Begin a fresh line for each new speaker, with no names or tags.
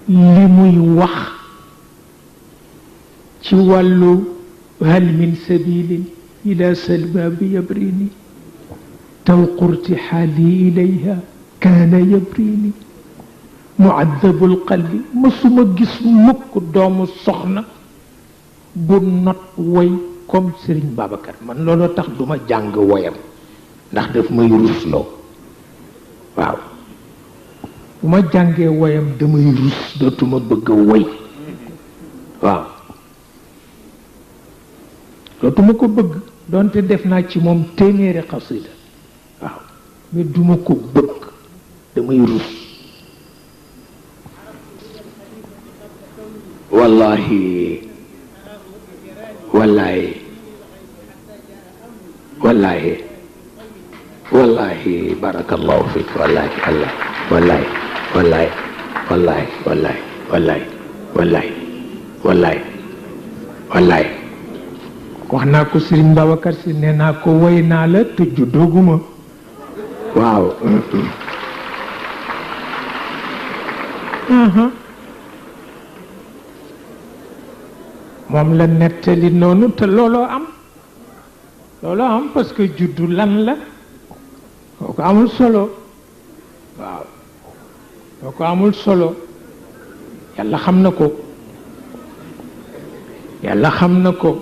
li muy wax ci wàllu hal min sabilin ila salma bi yabrini taw qurti xaali ilayha kaana yabrini muaddabul qalbi mësuma gis mukk doomu soxna bu not woy comme Serigne Babacar man looloo tax duma jàng woyam ndax daf may rusloo waaw bu ma jàngee woyam damay rus dootuma bëgg a woy waaw dootuma ko bëgg doonte def naa ci moom téeméeri xasida waaw mais duma ko bëgg damay rus wallahi wallahi wallahi wallahi barakallahu fik wallahi wallahi wallahi wallahi wallahi wallahi wallahi wallahi wallahi wax naa ko Serigne Babacar Si nee naa ko woy naa la te juddooguma waaw moom la nettali noonu te looloo am parce que juddu lan la kooku amul solo waaw kooku amul solo yàlla xam na ko